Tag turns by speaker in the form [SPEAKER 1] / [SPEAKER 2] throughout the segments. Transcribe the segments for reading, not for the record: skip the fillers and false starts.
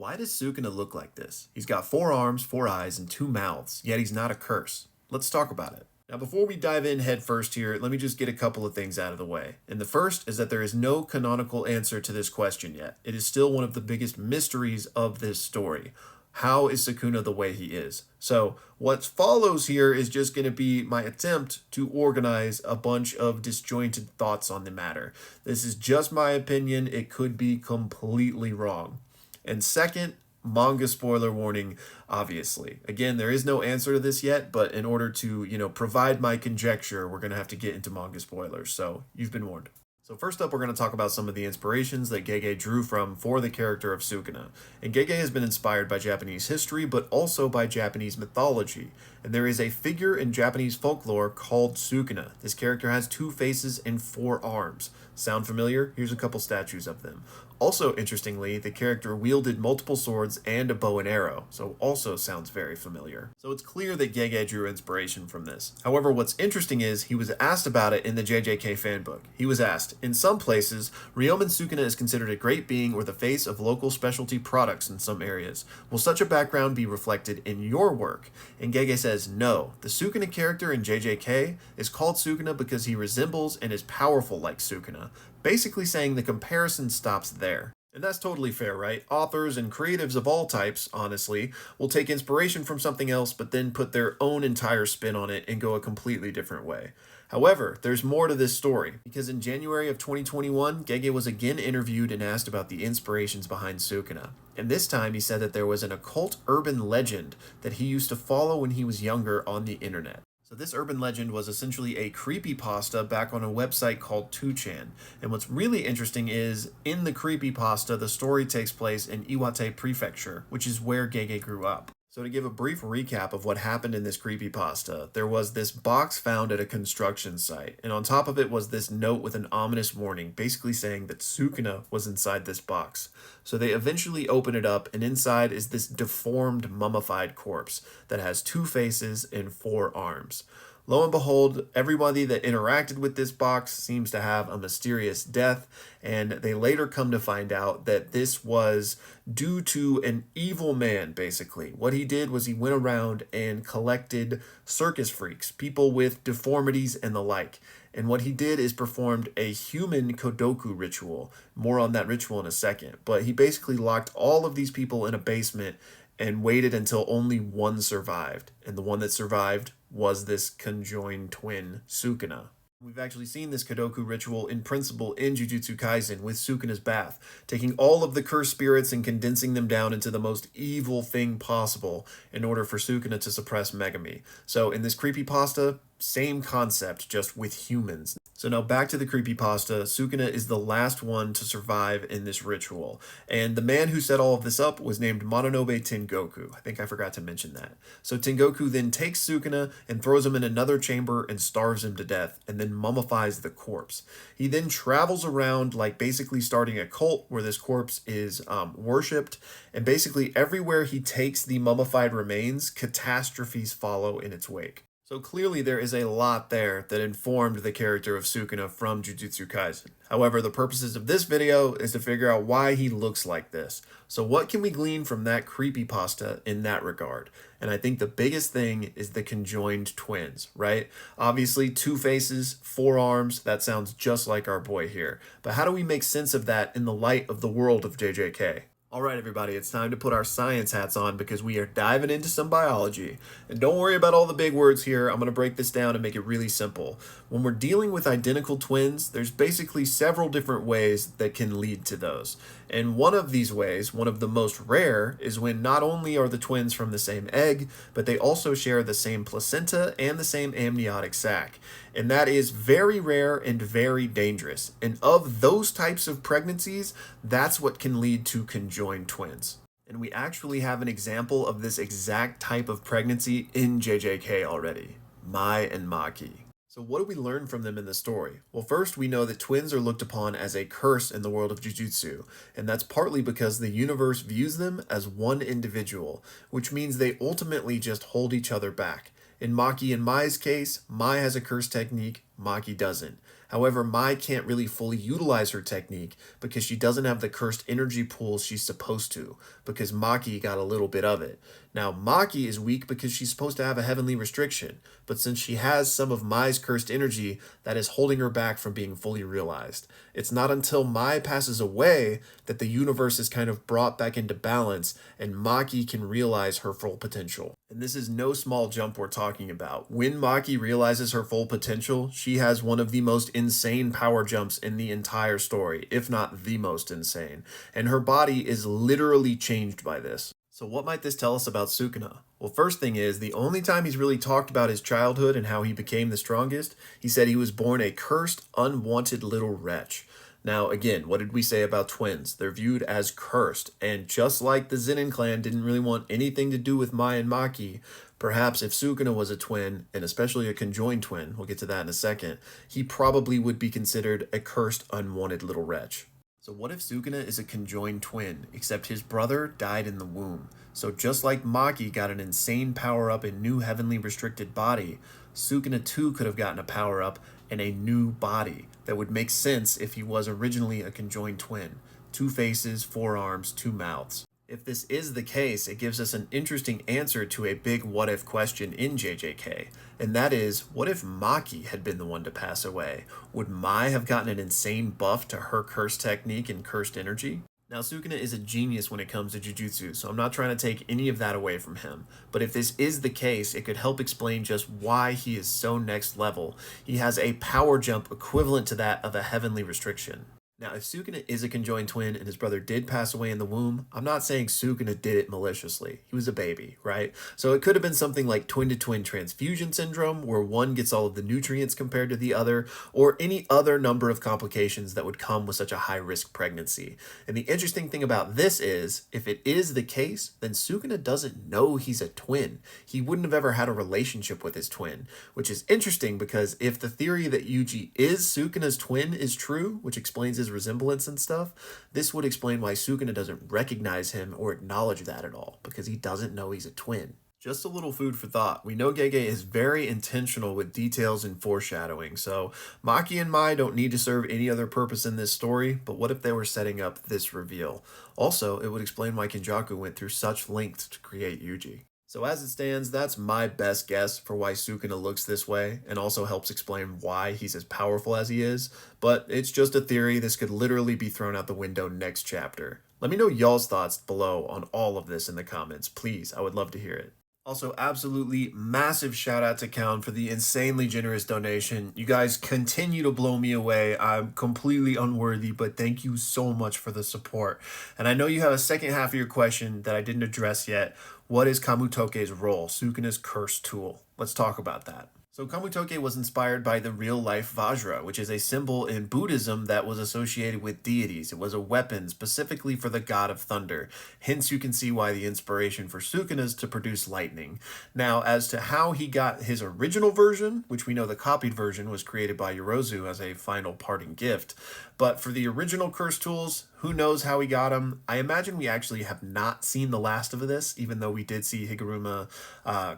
[SPEAKER 1] Why does Sukuna look like this? He's got 4 arms, 4 eyes, and 2 mouths, yet he's not a curse. Let's talk about it. Now, before we dive in head first here, let me just get a couple of things out of the way. And the first is that there is no canonical answer to this question yet. It is still one of the biggest mysteries of this story. How is Sukuna the way he is? So what follows here is just going to be my attempt to organize a bunch of disjointed thoughts on the matter. This is just my opinion. It could be completely wrong. And second, manga spoiler warning, obviously. Again, there is no answer to this yet, but in order to, provide my conjecture, we're going to have to get into manga spoilers. So you've been warned. So first up, we're going to talk about some of the inspirations that Gege drew from for the character of Sukuna. And Gege has been inspired by Japanese history, but also by Japanese mythology. And there is a figure in Japanese folklore called Sukuna. This character has 2 faces and 4 arms. Sound familiar? Here's a couple statues of them. Also, interestingly, the character wielded multiple swords and a bow and arrow, so also sounds very familiar. So it's clear that Gege drew inspiration from this. However, what's interesting is he was asked about it in the JJK fanbook. He was asked, in some places, Ryomen Sukuna is considered a great being or the face of local specialty products in some areas. Will such a background be reflected in your work? And Gege says, no. The Sukuna character in JJK is called Sukuna because he resembles and is powerful like Sukuna. Basically saying the comparison stops there. And that's totally fair, right? Authors and creatives of all types, honestly, will take inspiration from something else but then put their own entire spin on it and go a completely different way. However, there's more to this story, because in January of 2021, Gege was again interviewed and asked about the inspirations behind Sukuna. And this time he said that there was an occult urban legend that he used to follow when he was younger on the internet. So this urban legend was essentially a creepypasta back on a website called 2chan. And what's really interesting is, in the creepypasta, the story takes place in Iwate Prefecture, which is where Gege grew up. So to give a brief recap of what happened in this creepypasta, there was this box found at a construction site, and on top of it was this note with an ominous warning, basically saying that Sukuna was inside this box. So they eventually open it up, and inside is this deformed, mummified corpse that has 2 faces and 4 arms. Lo and behold, everybody that interacted with this box seems to have a mysterious death, and they later come to find out that this was due to an evil man, basically. What he did was he went around and collected circus freaks, people with deformities and the like. And what he did is performed a human Kodoku ritual. More on that ritual in a second. But he basically locked all of these people in a basement and waited until only one survived. And the one that survived was this conjoined twin, Sukuna. We've actually seen this Kodoku ritual in principle in Jujutsu Kaisen with Sukuna's bath, taking all of the cursed spirits and condensing them down into the most evil thing possible in order for Sukuna to suppress Megami. So in this creepypasta, same concept, just with humans. So now back to the creepypasta, Sukuna is the last one to survive in this ritual. And the man who set all of this up was named Mononobe Tengoku. I think I forgot to mention that. So Tengoku then takes Sukuna and throws him in another chamber and starves him to death, and then mummifies the corpse. He then travels around, like basically starting a cult where this corpse is worshipped, and basically everywhere he takes the mummified remains, catastrophes follow in its wake. So clearly there is a lot there that informed the character of Sukuna from Jujutsu Kaisen. However, the purposes of this video is to figure out why he looks like this. So what can we glean from that creepypasta in that regard? And I think the biggest thing is the conjoined twins, right? Obviously 2 faces, 4 arms, that sounds just like our boy here. But how do we make sense of that in the light of the world of JJK? Alright everybody, it's time to put our science hats on because we are diving into some biology. And don't worry about all the big words here, I'm going to break this down and make it really simple. When we're dealing with identical twins, there's basically several different ways that can lead to those. And one of these ways, one of the most rare, is when not only are the twins from the same egg, but they also share the same placenta and the same amniotic sac. And that is very rare and very dangerous. And of those types of pregnancies, that's what can lead to conjoined twins. And we actually have an example of this exact type of pregnancy in JJK already. Mai and Maki. So what do we learn from them in the story? Well, first we know that twins are looked upon as a curse in the world of Jujutsu, and that's partly because the universe views them as one individual, which means they ultimately just hold each other back. In Maki and Mai's case, Mai has a curse technique, Maki doesn't. However, Mai can't really fully utilize her technique because she doesn't have the cursed energy pool she's supposed to, because Maki got a little bit of it. Now, Maki is weak because she's supposed to have a heavenly restriction, but since she has some of Mai's cursed energy, that is holding her back from being fully realized. It's not until Mai passes away that the universe is kind of brought back into balance and Maki can realize her full potential. And this is no small jump we're talking about. When Maki realizes her full potential, she has one of the most insane power jumps in the entire story, if not the most insane. And her body is literally changed by this. So what might this tell us about Sukuna? Well, first thing is, the only time he's really talked about his childhood and how he became the strongest, he said he was born a cursed, unwanted little wretch. Now, again, what did we say about twins? They're viewed as cursed, and just like the Zenin clan didn't really want anything to do with Mai and Maki, perhaps if Sukuna was a twin, and especially a conjoined twin, we'll get to that in a second, he probably would be considered a cursed, unwanted little wretch. So what if Sukuna is a conjoined twin, except his brother died in the womb? So just like Maki got an insane power-up and new heavenly restricted body, Sukuna too could have gotten a power-up and a new body. That would make sense if he was originally a conjoined twin. 2 faces, 4 arms, 2 mouths. If this is the case, it gives us an interesting answer to a big what-if question in JJK, and that is, what if Maki had been the one to pass away? Would Mai have gotten an insane buff to her cursed technique and cursed energy? Now, Sukuna is a genius when it comes to Jujutsu, so I'm not trying to take any of that away from him. But if this is the case, it could help explain just why he is so next level. He has a power jump equivalent to that of a heavenly restriction. Now, if Sukuna is a conjoined twin and his brother did pass away in the womb, I'm not saying Sukuna did it maliciously. He was a baby, right? So it could have been something like twin-to-twin transfusion syndrome, where one gets all of the nutrients compared to the other, or any other number of complications that would come with such a high-risk pregnancy. And the interesting thing about this is, if it is the case, then Sukuna doesn't know he's a twin. He wouldn't have ever had a relationship with his twin, which is interesting because if the theory that Yuji is Sukuna's twin is true, which explains his resemblance and stuff, this would explain why Sukuna doesn't recognize him or acknowledge that at all, because he doesn't know he's a twin. Just a little food for thought. We know Gege is very intentional with details and foreshadowing, so Maki and Mai don't need to serve any other purpose in this story, but what if they were setting up this reveal? Also, it would explain why Kenjaku went through such lengths to create Yuji. So as it stands, that's my best guess for why Sukuna looks this way, and also helps explain why he's as powerful as he is, but it's just a theory. This could literally be thrown out the window next chapter. Let me know y'all's thoughts below on all of this in the comments, please. I would love to hear it. Also, absolutely massive shout out to Count for the insanely generous donation. You guys continue to blow me away. I'm completely unworthy, but thank you so much for the support. And I know you have a second half of your question that I didn't address yet. What is Kamutoke's role, Sukuna's cursed tool? Let's talk about that. So Kamutoke was inspired by the real-life Vajra, which is a symbol in Buddhism that was associated with deities. It was a weapon specifically for the god of thunder. Hence, you can see why the inspiration for Sukuna is to produce lightning. Now, as to how he got his original version, which we know the copied version was created by Yorozu as a final parting gift, but for the original curse tools, who knows how he got them? I imagine we actually have not seen the last of this, even though we did see Higuruma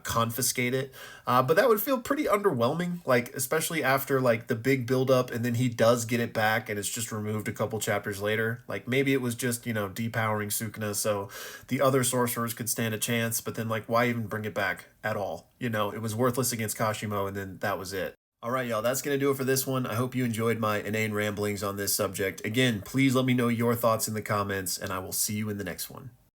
[SPEAKER 1] confiscate it. But that would feel pretty underwhelming, like especially after like the big buildup, and then he does get it back, and it's just removed a couple chapters later. Like maybe it was just depowering Sukuna so the other sorcerers could stand a chance. But then like why even bring it back at all? It was worthless against Kashimo, and then that was it. All right, y'all, that's going to do it for this one. I hope you enjoyed my inane ramblings on this subject. Again, please let me know your thoughts in the comments, and I will see you in the next one.